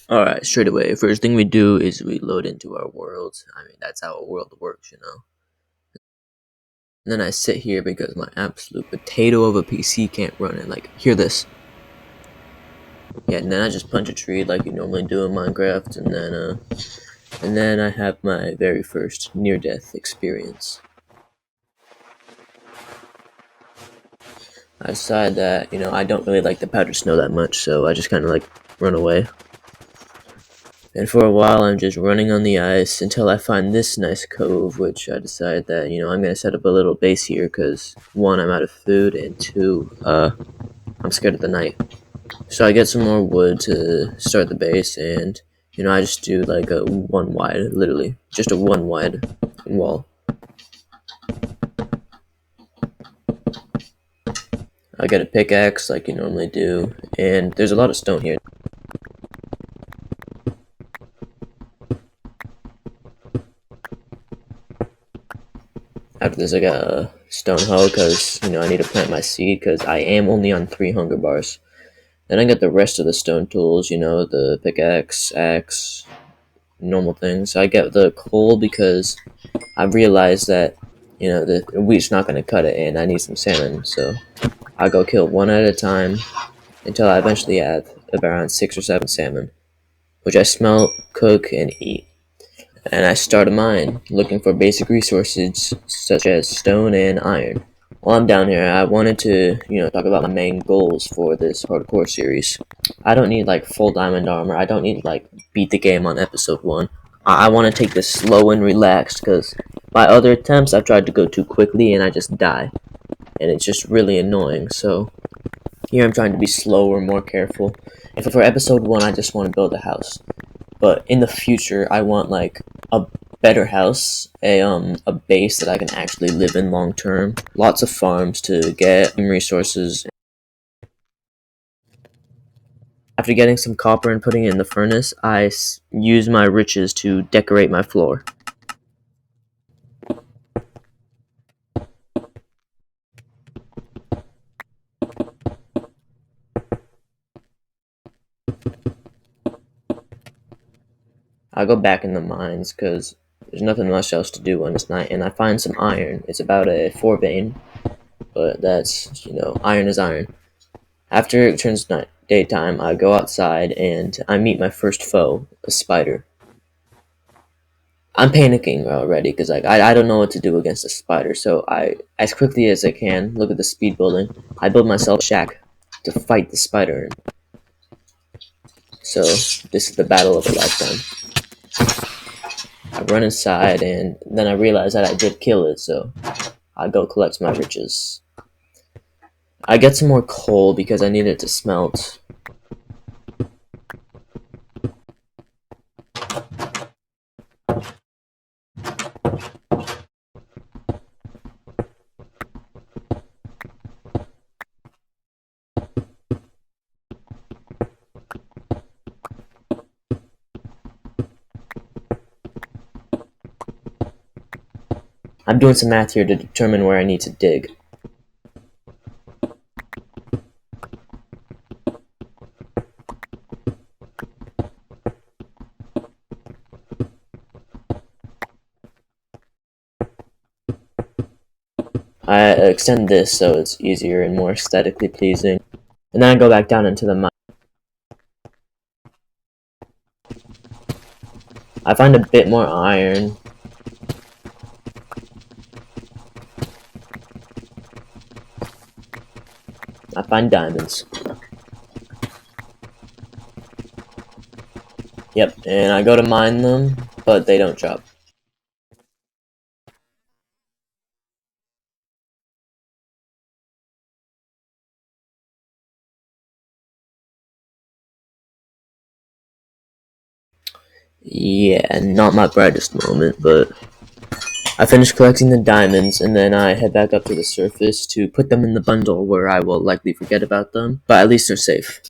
Alright, straight away. First thing we do is we load into our world. I mean, that's how a world works. And then I sit here because my absolute potato of a PC can't run it. Like, hear this. Yeah, and then I just punch a tree like you normally do in Minecraft, and then I have my very first near-death experience. I decide that, I don't really like the powdered snow that much, so I just kind of like run away. And for a while, I'm just running on the ice until I find this nice cove, which I decide that, I'm going to set up a little base here because, one, I'm out of food, and two, I'm scared of the night. So I get some more wood to start the base, and, I just do like a one wide, literally, just a one wide wall. I get a pickaxe like you normally do, and there's a lot of stone here. After this, I got a stone hoe because, I need to plant my seed because I am only on 3 hunger bars. Then I get the rest of the stone tools, the pickaxe, axe, normal things. I get the coal because I realized that, the wheat's not going to cut it and I need some salmon. So I go kill one at a time until I eventually have around 6 or 7 salmon, which I smelt, cook, and eat. And I start a mine, looking for basic resources such as stone and iron. While I'm down here, I wanted to, talk about my main goals for this hardcore series. I don't need like full diamond armor. I don't need like beat the game on episode 1. I want to take this slow and relaxed because my other attempts I've tried to go too quickly and I just die. And it's just really annoying. So here I'm trying to be slower, more careful. And for episode 1, I just want to build a house. But in the future, I want like a better house, a base that I can actually live in long term. Lots of farms to get resources. After getting some copper and putting it in the furnace, I use my riches to decorate my floor. I go back in the mines because there's nothing much else to do when it's night, and I find some iron. It's about a 4 vein, but that's, iron is iron. After it turns night daytime, I go outside and I meet my first foe, a spider. I'm panicking already because I don't know what to do against a spider. So I, as quickly as I can, look at the speed building. I build myself a shack to fight the spider. So this is the battle of a lifetime. I run inside and then I realize that I did kill it. So I go collect my riches. I get some more coal because I need it to smelt. I'm doing some math here to determine where I need to dig. I extend this so it's easier and more aesthetically pleasing. And then I go back down into the mine. I find a bit more iron. I find diamonds. Yep, and I go to mine them, but they don't drop. Yeah, not my brightest moment, but I finish collecting the diamonds, and then I head back up to the surface to put them in the bundle where I will likely forget about them, but at least they're safe.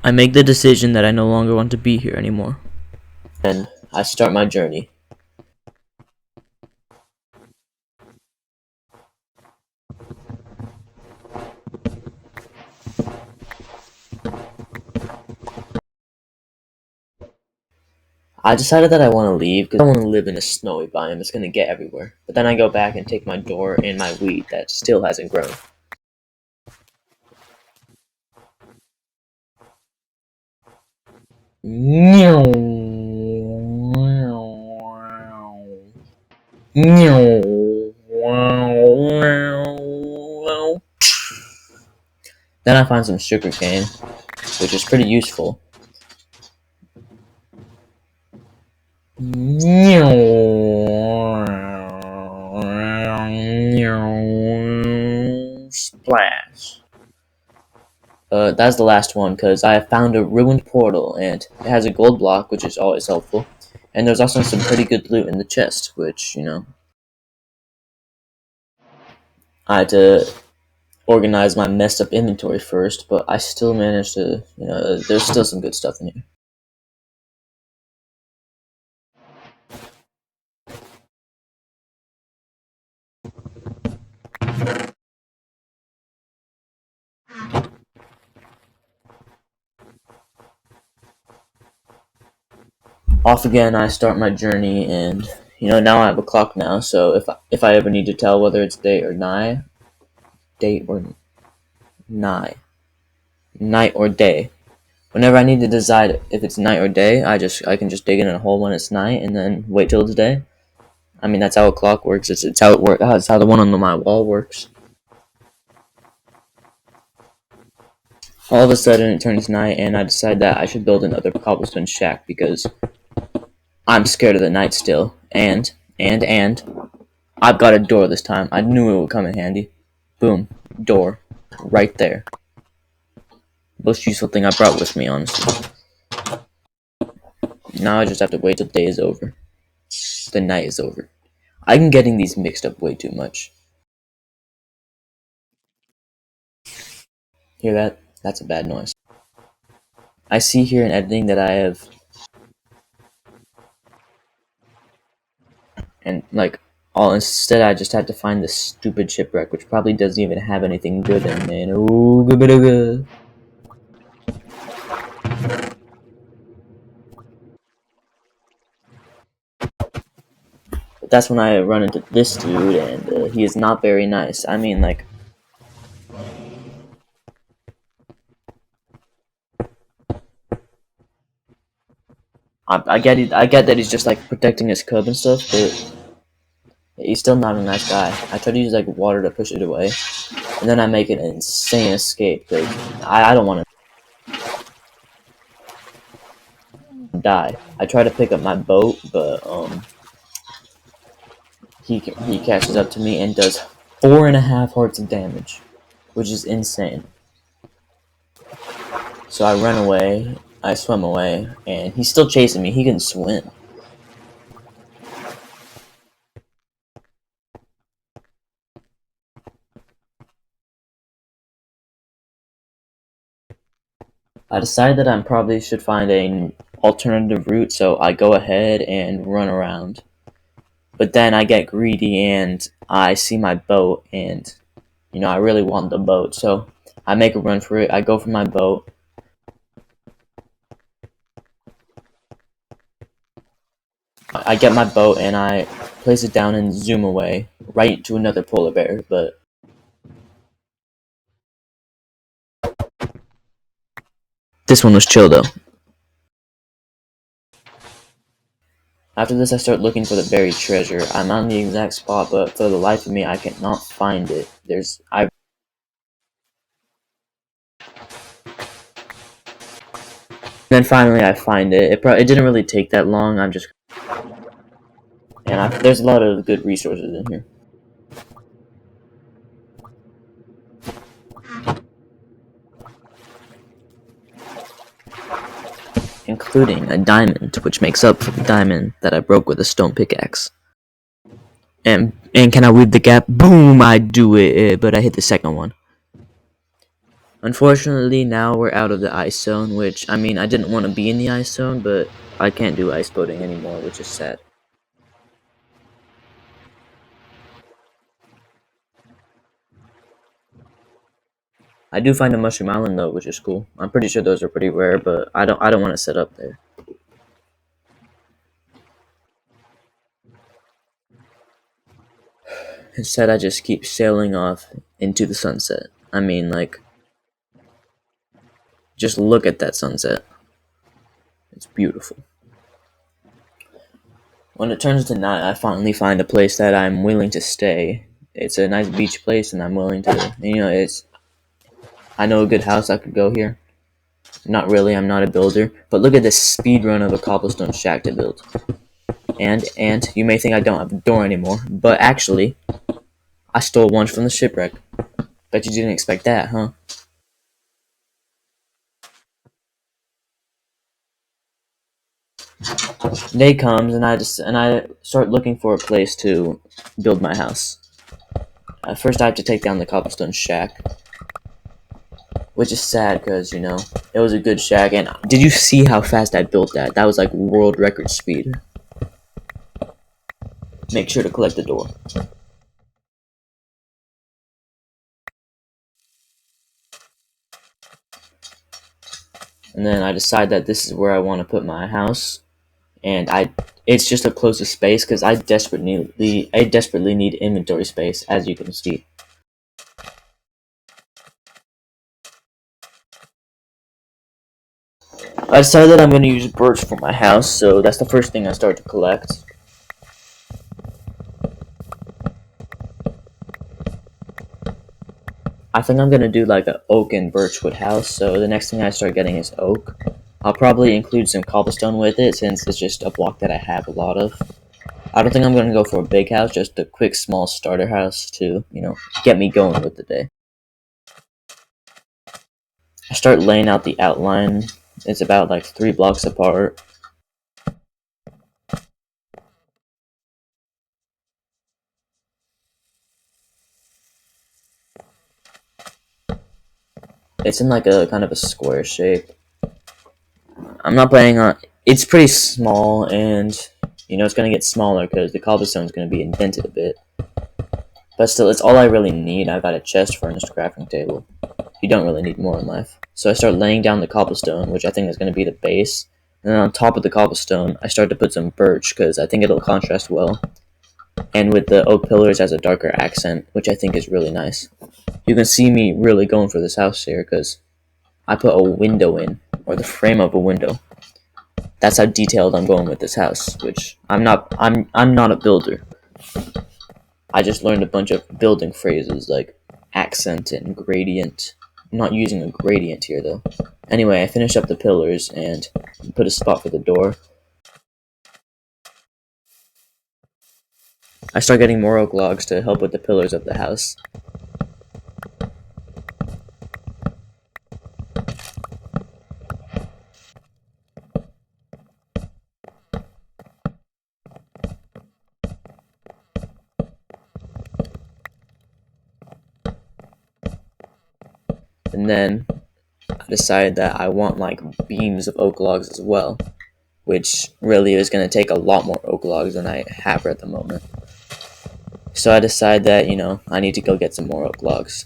I make the decision that I no longer want to be here anymore. And I start my journey. I decided that I want to leave because I don't want to live in a snowy biome. It's going to get everywhere. But then I go back and take my door and my wheat that still hasn't grown. Then I find some sugar cane, which is pretty useful. Splash. That's the last one, because I found a ruined portal, and it has a gold block, which is always helpful. And there's also some pretty good loot in the chest, which, I had to organize my messed up inventory first, but I still managed to, there's still some good stuff in here. Off again, I start my journey, and now I have a clock now. So if I ever need to tell whether it's day or night or day. Whenever I need to decide if it's night or day, I can just dig in a hole when it's night, and then wait till it's day. I mean, that's how a clock works. It's how it works. It's how the one on my wall works. All of a sudden, it turns night, and I decide that I should build another cobblestone shack because I'm scared of the night still. And I've got a door this time. I knew it would come in handy. Boom, door, right there. Most useful thing I brought with me, honestly. Now I just have to wait till day is over. The night is over. I'm getting these mixed up way too much. Hear that? That's a bad noise. I see here in editing that I have... And, instead I just had to find this stupid shipwreck, which probably doesn't even have anything good in it. Ooh, good. But that's when I run into this dude, and he is not very nice. I mean, I get that he's just protecting his cub and stuff, but he's still not a nice guy. I try to use water to push it away, and then I make an insane escape because I don't want to die. I try to pick up my boat, but he catches up to me and does 4.5 hearts of damage, which is insane. So I run away, I swim away, and he's still chasing me. He can swim. I decide that I probably should find an alternative route, so I go ahead and run around. But then I get greedy and I see my boat, and I really want the boat, so I make a run for it. I go for my boat. I get my boat and I place it down and zoom away, right to another polar bear, but this one was chill though. After this, I start looking for the buried treasure. I'm on the exact spot, but for the life of me, I cannot find it. Then finally, I find it. It didn't really take that long. There's a lot of good resources in here, including a diamond, which makes up for the diamond that I broke with a stone pickaxe. And can I weave the gap? Boom! I do it, but I hit the second one. Unfortunately, now we're out of the ice zone, which, I mean, I didn't want to be in the ice zone, but I can't do ice boating anymore, which is sad. I do find a Mushroom Island though, which is cool. I'm pretty sure those are pretty rare, but I don't want to set up there. Instead, I just keep sailing off into the sunset. I mean, like, just look at that sunset. It's beautiful. When it turns to night, I finally find a place that I'm willing to stay. It's a nice beach place, and I'm willing to, it's. I know a good house I could go here. Not really, I'm not a builder, but look at this speed run of a cobblestone shack to build. And you may think I don't have a door anymore, but actually, I stole one from the shipwreck. Bet you didn't expect that, huh? Day comes, and I start looking for a place to build my house. First, I have to take down the cobblestone shack, which is sad because it was a good shack. And did you see how fast I built that? That was like world record speed. Make sure to collect the door. And then I decide that this is where I want to put my house, and it's just the closest space because I desperately need inventory space, as you can see. I decided that I'm going to use birch for my house, so that's the first thing I start to collect. I think I'm going to do like an oak and birchwood house, so the next thing I start getting is oak. I'll probably include some cobblestone with it since it's just a block that I have a lot of. I don't think I'm going to go for a big house, just a quick small starter house to, get me going with the day. I start laying out the outline. It's about like 3 blocks apart. It's in like a kind of a square shape. I'm not planning on. It's pretty small, and it's gonna get smaller because the cobblestone's gonna be indented a bit. But still, it's all I really need. I've got a chest, furnace, crafting table. You don't really need more in life. So I start laying down the cobblestone, which I think is gonna be the base. And then on top of the cobblestone, I start to put some birch because I think it'll contrast well. And with the oak pillars as a darker accent, which I think is really nice. You can see me really going for this house here because I put a window in, or the frame of a window. That's how detailed I'm going with this house, which I'm not a builder. I just learned a bunch of building phrases like accent and gradient. I'm not using a gradient here though. Anyway, I finish up the pillars and put a spot for the door. I start getting more oak logs to help with the pillars of the house. And then I decided that I want like beams of oak logs as well, which really is going to take a lot more oak logs than I have at the moment. So I decide that, I need to go get some more oak logs.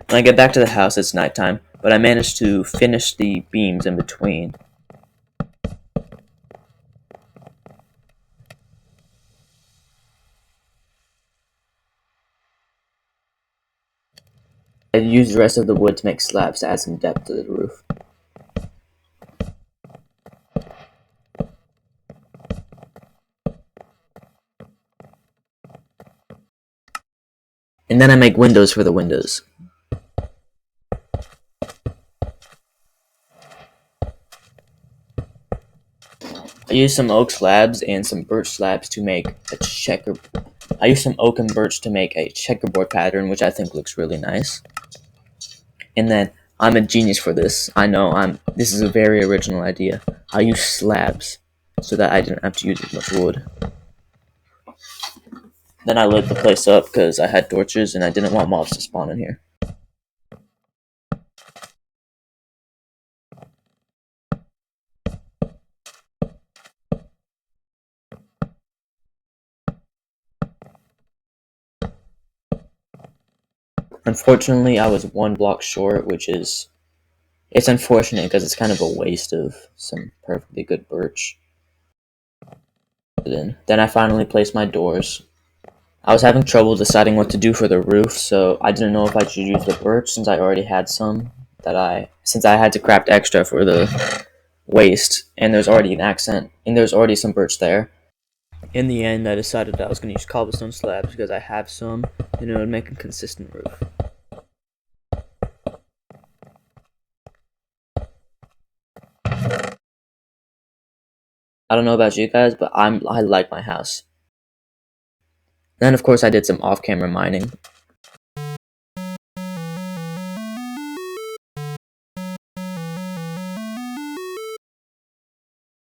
When I get back to the house, it's nighttime, but I managed to finish the beams in between. I used the rest of the wood to make slabs to add some depth to the roof. And then I make windows for the windows. I use some oak slabs and some birch slabs to make a checker. I use some oak and birch to make a checkerboard pattern, which I think looks really nice. And then I'm a genius for this. I know. This is a very original idea. I use slabs so that I didn't have to use as much wood. Then I lit the place up because I had torches and I didn't want mobs to spawn in here. Unfortunately, I was one block short, which is it's unfortunate because it's kind of a waste of some perfectly good birch. Then I finally placed my doors. I was having trouble deciding what to do for the roof, so I didn't know if I should use the birch since I already had some since I had to craft extra for the waste, and there's already an accent, and there's already some birch there. In the end, I decided I was going to use cobblestone slabs because I have some, and it would make a consistent roof. I don't know about you guys, but I like my house. Then, of course, I did some off-camera mining.